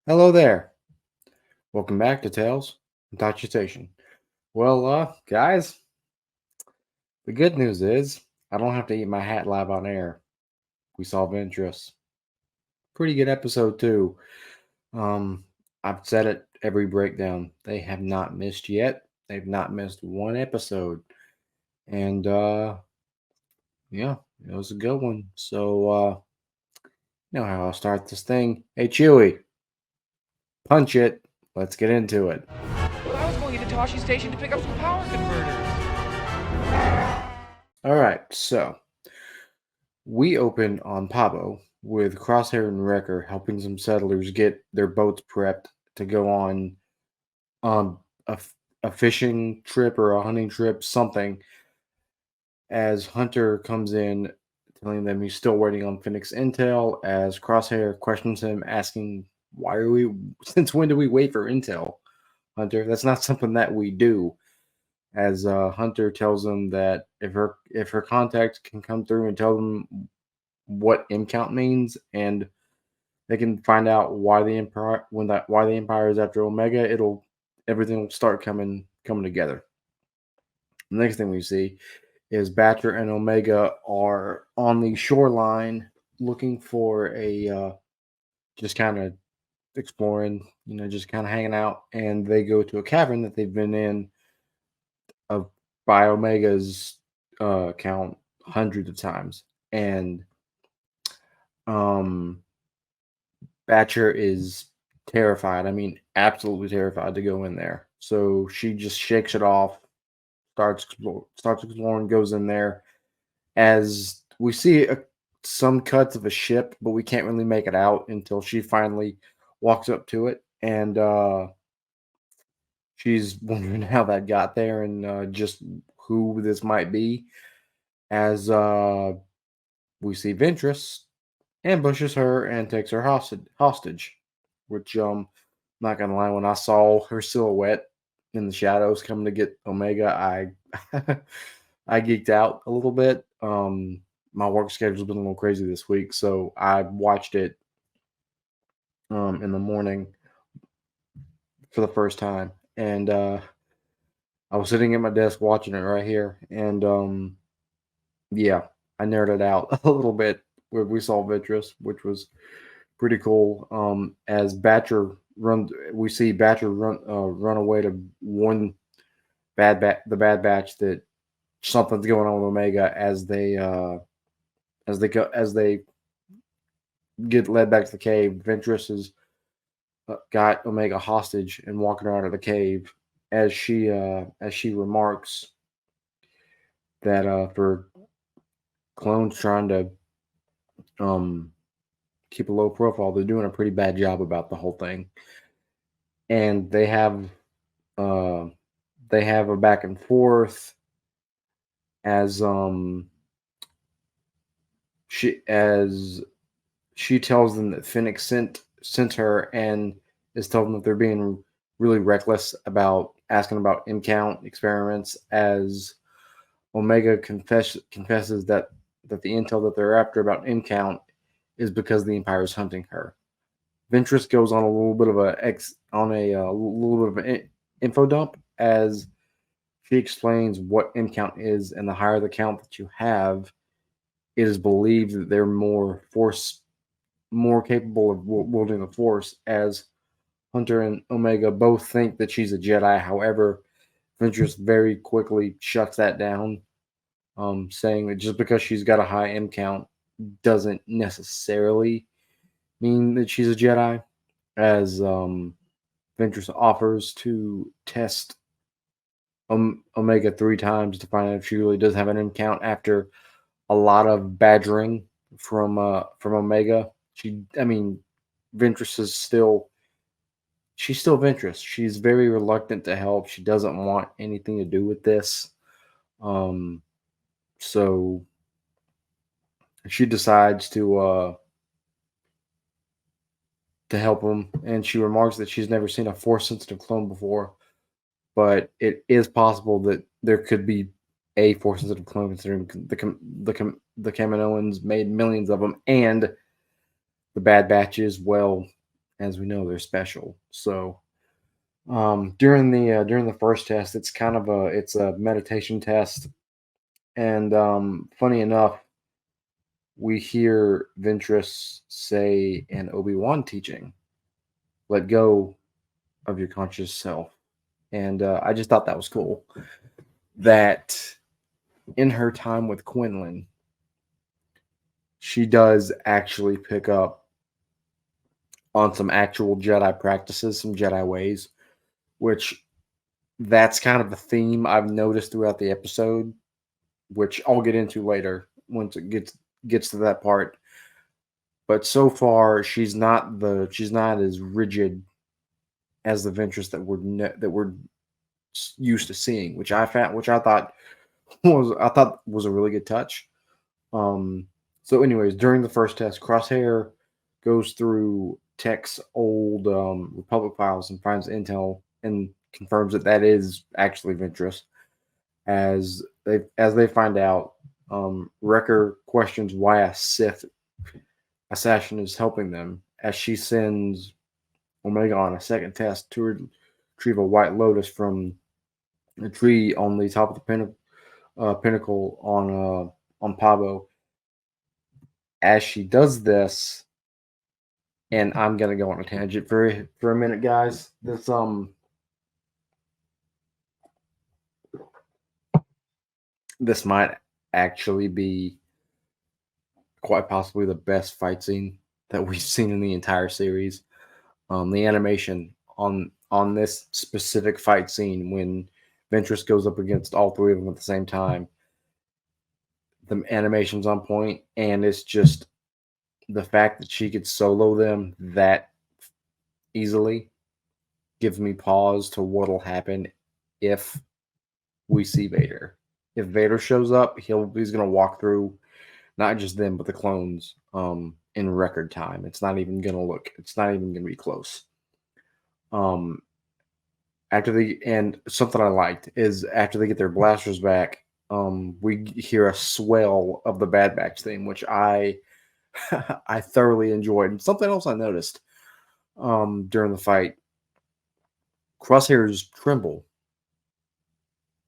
Hello there. Welcome back to Tales from Tosche Station. Guys, the good news is I don't have to eat my hat live on air. We solve interest. Pretty good episode too. Um, I've said it every breakdown. They have not missed yet. They've not missed one episode, and yeah, it was a good one. You know how I'll start this thing. Hey, Chewy, punch it. Let's get into it. But I was going into Tosche Station to pick up some power converters. All right, so we open on Pabo with Crosshair and Wrecker helping some settlers get their boats prepped to go on a, a fishing trip or a hunting trip, something, as Hunter comes in telling them he's still waiting on Phoenix intel, as Crosshair questions him, asking, why are we, since when do we wait for intel, Hunter? That's not something that we do. As Hunter tells him that if her contact can come through and tell them what M count means, and they can find out why the empire why the empire is after Omega. It'll Everything will start coming together. The next thing we see is Batcher and Omega are on the shoreline looking for a just kind of exploring, just kind of hanging out, and they go to a cavern that they've been in of by Omega's count hundreds of times, and um Batcher is terrified. I mean, absolutely terrified to go in there. So she just shakes it off, starts exploring, goes in there. As we see some cuts of a ship, but we can't really make it out until she finally walks up to it, and she's wondering how that got there and just who this might be. As we see Ventress ambushes her and takes her hostage, which not gonna lie, when I saw her silhouette in the shadows coming to get Omega, I I geeked out a little bit. My work schedule's been a little crazy this week, so I watched it in the morning for the first time, and I was sitting at my desk watching it right here, and yeah, I nerded out a little bit where we saw Ventress, which was pretty cool. As Batcher we see Batcher run away to warn the Bad Batch that something's going on with Omega as they get led back to the cave. Ventress has got Omega hostage and walking her out of the cave as she remarks that for clones trying to um keep a low profile, they're doing a pretty bad job about the whole thing, and uh they have a back and forth as as she tells them that Phoenix sent her and is telling them that they're being really reckless about asking about M count experiments, as Omega confesses that the intel that they're after about M count is because the Empire is hunting her. Ventress goes on a little bit of a little bit of an info dump as she explains what M count is, and the higher the count that you have, it is believed that they're more capable of wielding the Force. As Hunter and Omega both think that she's a Jedi, however, Ventress very quickly shuts that down, saying that just because she's got a high M count doesn't necessarily mean that she's a Jedi. As Ventress offers to test Omega 3 times to find out if she really does have an M count after a lot of badgering from Omega. I mean, Ventress is she's still Ventress. She's very reluctant to help. She doesn't want anything to do with this. Um, so she decides to help him, and she remarks that she's never seen a force sensitive clone before, but it is possible that there could be a force sensitive clone, considering the Kaminoans made millions of them, and the Bad Batches, well, as we know, they're special. So during the first test, it's a meditation test, and funny enough, we hear Ventress say an Obi-Wan teaching, "Let go of your conscious self," and I just thought that was cool. That in her time with Quinlan, she does actually pick up on some actual Jedi practices, some Jedi ways, which that's kind of a theme I've noticed throughout the episode, which I'll get into later once it gets to that part. But so far, she's not as rigid as the Ventress that we're used to seeing, which I thought was a really good touch. Um, so, anyways, during the first test, Crosshair goes through Tech's old Republic files and finds intel and confirms that that is actually Ventress. As they find out, Wrecker questions why a Sith assassin is helping them, as she sends Omega on a second test to retrieve a white lotus from a tree on the top of the pinnacle on Pavo. As she does this, and I'm gonna go on a tangent for a minute, guys. This might actually be quite possibly the best fight scene that we've seen in the entire series. The animation on this specific fight scene when Ventress goes up against all three of them at the same time, the animation's on point, and it's just the fact that she could solo them that easily gives me pause to what'll happen if we see Vader. If Vader shows up, he's gonna walk through not just them but the clones in record time. It's not even gonna be close. Um and something I liked is after they get their blasters back, we hear a swell of the Bad Batch theme, which I I thoroughly enjoyed. And something else I noticed during the fight, Crosshair's tremble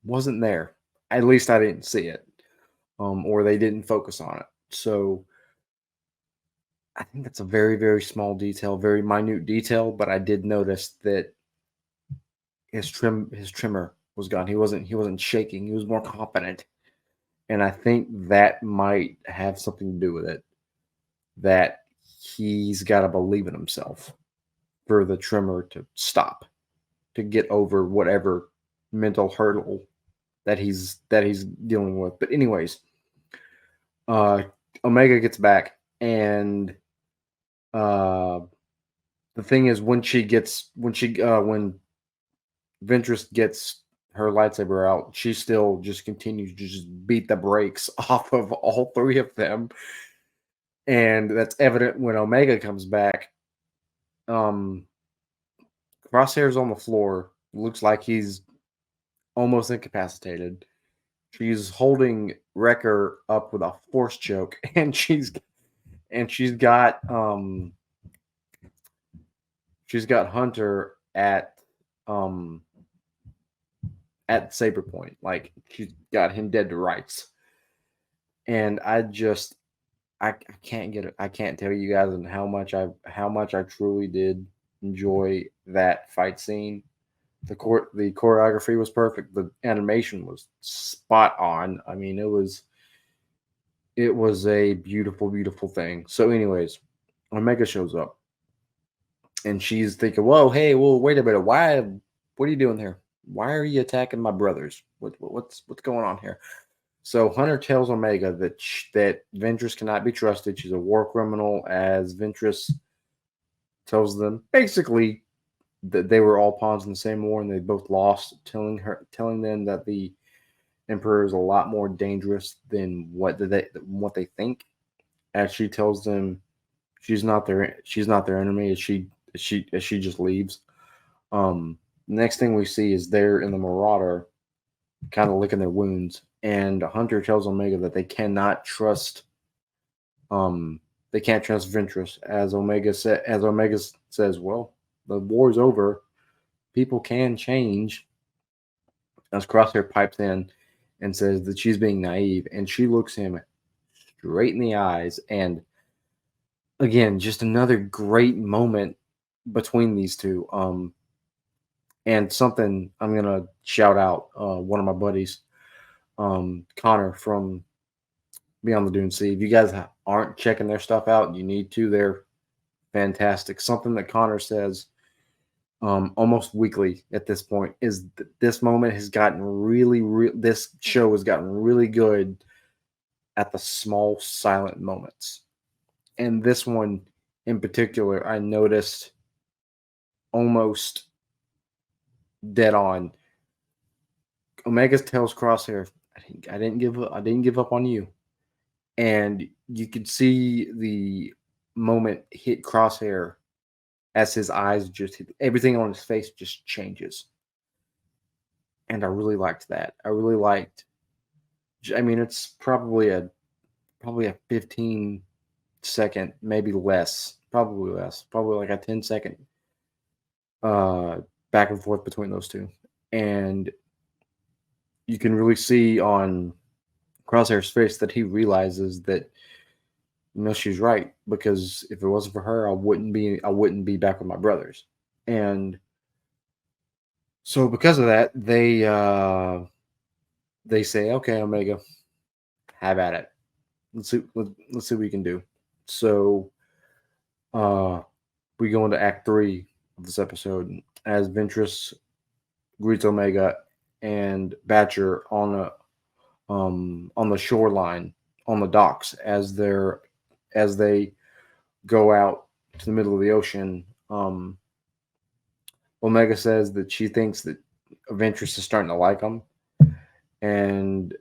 wasn't there. At least I didn't see it, or they didn't focus on it. So I think that's a very, very small detail, very minute detail, but I did notice that his trimmer was gone. He wasn't shaking. He was more confident, and I think that might have something to do with it. That he's got to believe in himself for the trimmer to stop, to get over whatever mental hurdle that he's dealing with. But anyways, uh, Omega gets back, and uh, the thing is, when Ventress gets her lightsaber out, she still just continues to just beat the brakes off of all three of them, and that's evident when Omega comes back. Um, Crosshair's on the floor. Looks like he's almost incapacitated. She's holding Wrecker up with a force choke, and she's got Hunter um at saber point, like she's got him dead to rights. And I can't get it. I can't tell you guys and how much I truly did enjoy that fight scene. The choreography was perfect. The animation was spot on. I mean, it was a beautiful, beautiful thing. So, anyways, Omega shows up, and she's thinking, "Whoa, hey, well, wait a minute. Why? What are you doing here? Why are you attacking my brothers? What's going on here?" So Hunter tells Omega that Ventress cannot be trusted. She's a war criminal, as Ventress tells them basically that they were all pawns in the same war and they both lost, telling them that the Emperor is a lot more dangerous than what they think. As she tells them she's not their enemy, as she just leaves. Next thing we see is they're in the Marauder, kind of licking their wounds, and Hunter tells Omega that they cannot trust they can't trust Ventress. As Omega says, well, the war's over. People can change. As Crosshair pipes in and says that she's being naive, and she looks him straight in the eyes. And again, just another great moment between these two. And something I'm gonna shout out one of my buddies, Connor from Beyond the Dune Sea. If you guys aren't checking their stuff out, you need to. They're fantastic. Something that Connor says almost weekly at this point is that this moment has gotten this show has gotten really good at the small silent moments. And this one in particular, I noticed almost dead on. Omega's tells Crosshair, I didn't give up on you. And you could see the moment hit Crosshair as his eyes just hit, everything on his face just changes. And I really liked that. I really liked. I mean, it's probably a 15-second, maybe less, probably like a 10-second back and forth between those two, and you can really see on Crosshair's face that he realizes that she's right, because if it wasn't for her, I wouldn't be back with my brothers. And so because of that, they say, okay, Omega, have at it. Let's see what we can do. So we go into Act 3 of this episode as Ventress greets Omega and Batcher on the shoreline, on the docks, as they go out to the middle of the ocean. Omega says that she thinks that Ventress is starting to like him, and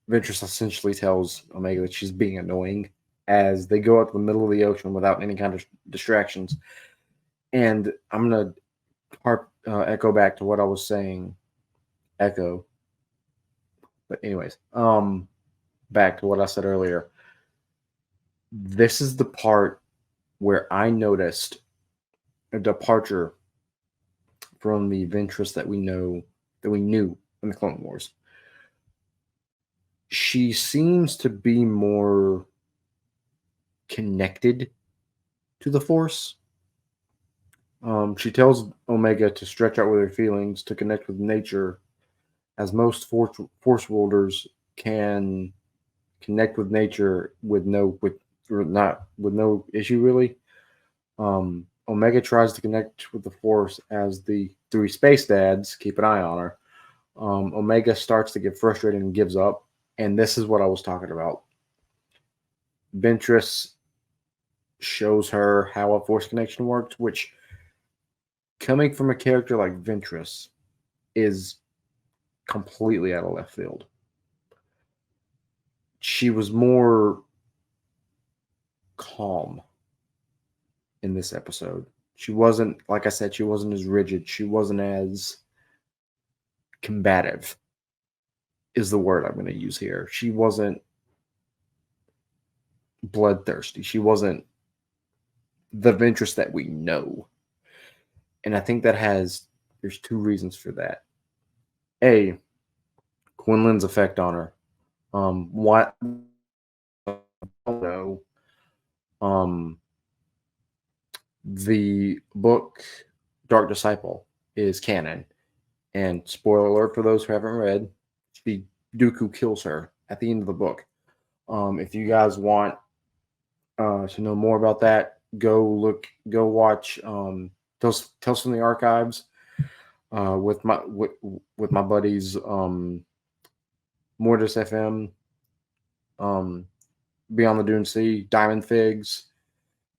Ventress essentially tells Omega that she's being annoying as they go out to the middle of the ocean without any kind of distractions. And I'm gonna echo back to what I was saying. But anyways, back to what I said earlier. This is the part where I noticed a departure from the Ventress that we knew in the Clone Wars. She seems to be more connected to the Force. She tells Omega to stretch out with her feelings, to connect with nature, as most Force wielders can connect with nature with no issue really. Omega tries to connect with the Force as the three space dads keep an eye on her. Omega starts to get frustrated and gives up, and this is what I was talking about. Ventress shows her how a Force connection works, which, coming from a character like Ventress, is completely out of left field. She was more calm in this episode. She wasn't, like I said, she wasn't as rigid. She wasn't as combative, is the word I'm going to use here. She wasn't bloodthirsty. She wasn't the Ventress that we know. And I think there's two reasons for that. A, Quinlan's effect on her. What I don't know. The book Dark Disciple is canon, and spoiler alert for those who haven't read, Dooku kills her at the end of the book. If you guys want to know more about that, go watch Tales from the Archives with my buddies Mortis FM, Beyond the Dune Sea, Diamond Figs,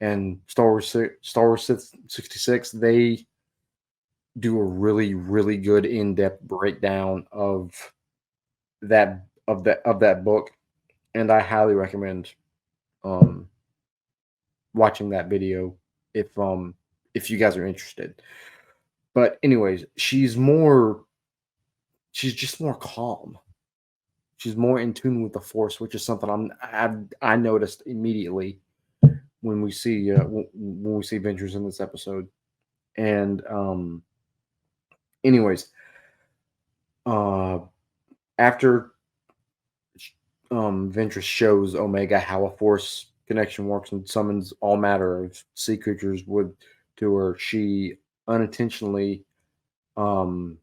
and Star Wars 66. They do a really, really good in-depth breakdown of that book, and I highly recommend watching that video if you guys are interested. But anyways, she's just more calm. She's more in tune with the Force, which is something I noticed immediately when we see Ventress in this episode. And anyways, uh, after Ventress shows Omega how a Force connection works and summons all matter of sea creatures with to her, she unintentionally um,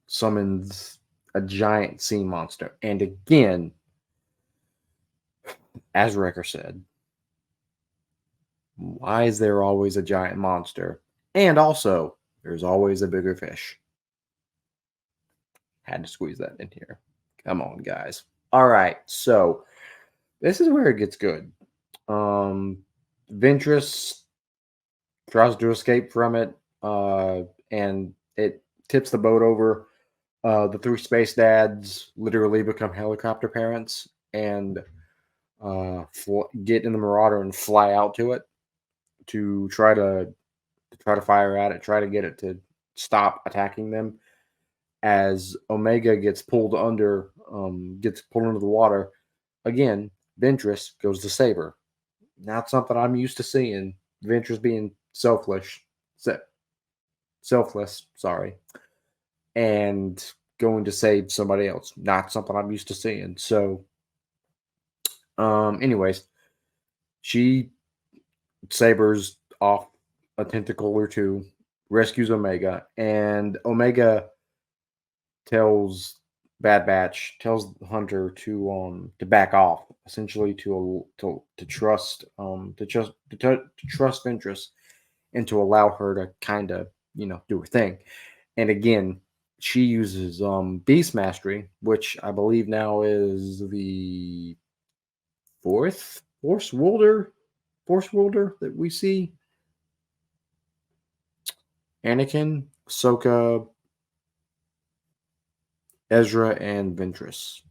summons a giant sea monster. And again, as Wrecker said, why is there always a giant monster? And also, there's always a bigger fish. Had to squeeze that in here. Come on, guys. All right, so this is where it gets good. Ventress tries to escape from it, and it tips the boat over. The three space dads literally become helicopter parents and get in the Marauder and fly out to it to try to fire at it, try to get it to stop attacking them. As Omega gets pulled into the water again. Ventress goes to save her. Not something I'm used to seeing. Ventress being selfless, sorry, and going to save somebody else. Not something I'm used to seeing. So, anyways, she sabers off a tentacle or two, rescues Omega, and Omega tells Hunter to back off, essentially to trust to trust Ventress and to allow her to kind of do her thing. And again, she uses Beast Mastery, which I believe now is the fourth Force Wielder that we see. Anakin, Ahsoka, Ezra, and Ventress,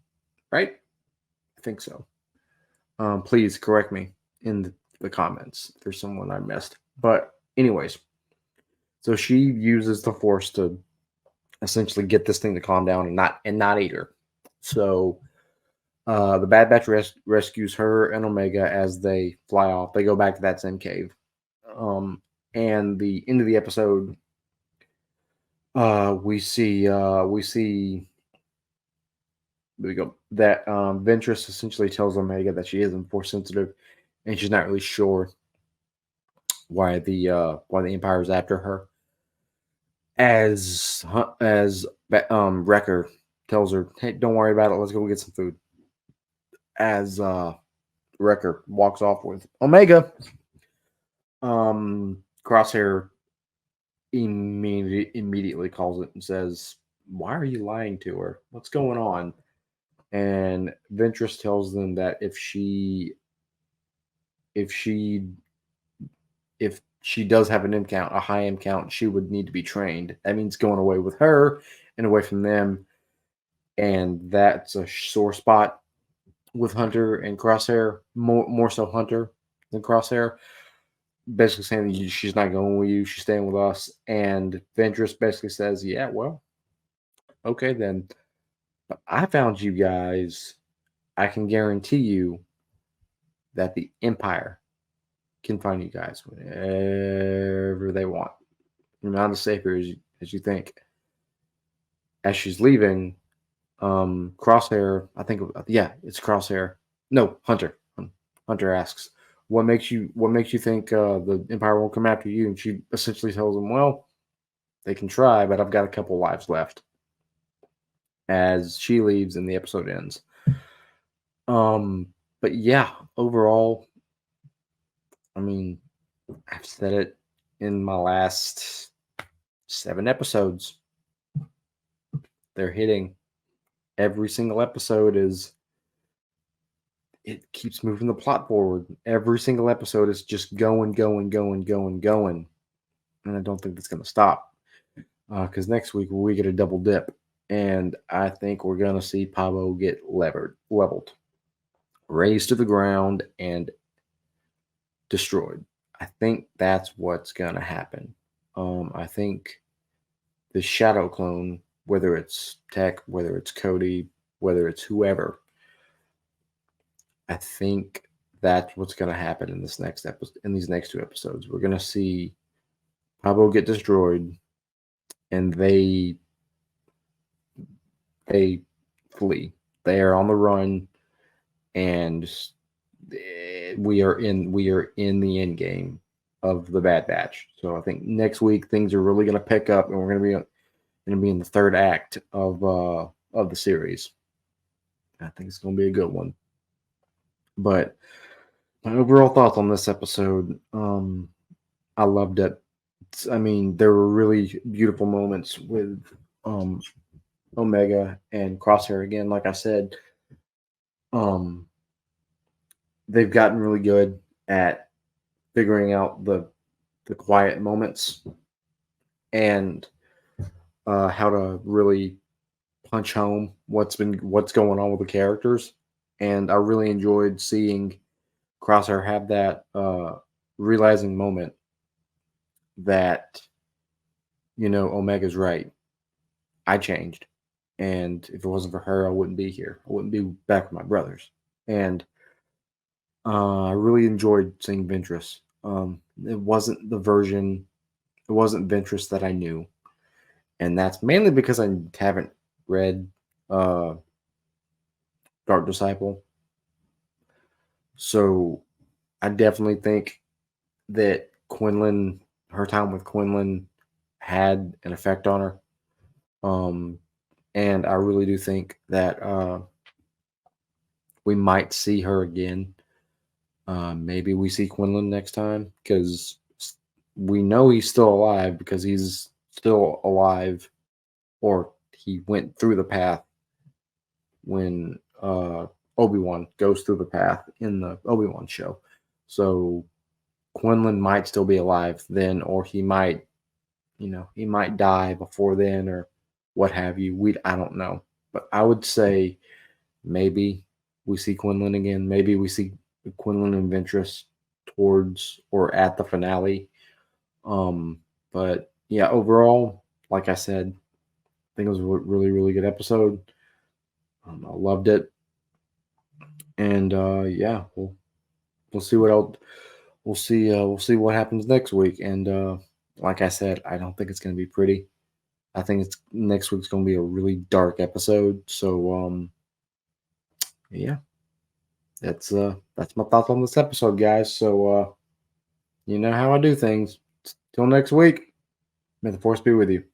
right? I think so. Please correct me in the comments if there's someone I missed. But anyways, so she uses the Force to essentially get this thing to calm down and not eat her. So the Bad Batch rescues her and Omega as they fly off. They go back to that same cave. And the end of the episode, we see there we go. That Ventress essentially tells Omega that she isn't Force sensitive, and she's not really sure why the Empire is after her. As Wrecker tells her, "Hey, don't worry about it. Let's go get some food." As Wrecker walks off with Omega, Crosshair immediately calls it and says, "Why are you lying to her? What's going on?" And Ventress tells them that if she does have an M count, a high M count, she would need to be trained. That means going away with her and away from them, and that's a sore spot with Hunter and Crosshair. More so Hunter than Crosshair. Basically saying that she's not going with you, she's staying with us. And Ventress basically says, "Yeah, well, okay then. But I found you guys. I can guarantee you that the Empire can find you guys whenever they want. You're not as safe as you think." As she's leaving, Crosshair, I think, yeah, it's Crosshair. No, Hunter. Hunter asks, what makes you think the Empire won't come after you?" And she essentially tells him, "Well, they can try, but I've got a couple lives left." As she leaves and the episode ends. But yeah, overall, I mean, I've said it in my last 7 episodes. They're hitting. Every single episode it keeps moving the plot forward. Every single episode is just going. And I don't think it's going to stop. Because next week we get a double dip. And I think we're going to see Pablo get leveled, razed to the ground, and destroyed. I think that's what's going to happen. I think the Shadow Clone whether it's Tech, whether it's Cody, whether it's whoever. I think that's what's going to happen in this next episode. In these next two episodes, we're going to see Pablo get destroyed, and they flee. They are on the run, and we are in the end game of the Bad Batch. So I think next week things are really going to pick up, and we're going to be in the third act of the series. I think it's going to be a good one. But my overall thoughts on this episode, I loved it. I mean, there were really beautiful moments with Omega and Crosshair again. Like I said, they've gotten really good at figuring out the quiet moments and how to really punch home what's going on with the characters. And I really enjoyed seeing Crosshair have that realizing moment that, Omega's right. I changed. And if it wasn't for her, I wouldn't be here. I wouldn't be back with my brothers. And I really enjoyed seeing Ventress. It wasn't Ventress that I knew. And that's mainly because I haven't read Dark Disciple. So I definitely think that her time with Quinlan had an effect on her. And I really do think that we might see her again. Maybe we see Quinlan next time because we know he's still alive because he's still alive, or he went through the path when Obi-Wan goes through the path in the Obi-Wan show. So Quinlan might still be alive then, or he might die before then, or what have you. I don't know. But I would say maybe we see Quinlan again. Maybe we see Quinlan and Ventress towards or at the finale. But yeah, overall, like I said, I think it was a really, really good episode. I loved it. And yeah, we'll see what else. We'll see what happens next week. And like I said, I don't think it's going to be pretty. I think next week's going to be a really dark episode. So yeah, that's my thoughts on this episode, guys. So you know how I do things. Till next week, may the force be with you.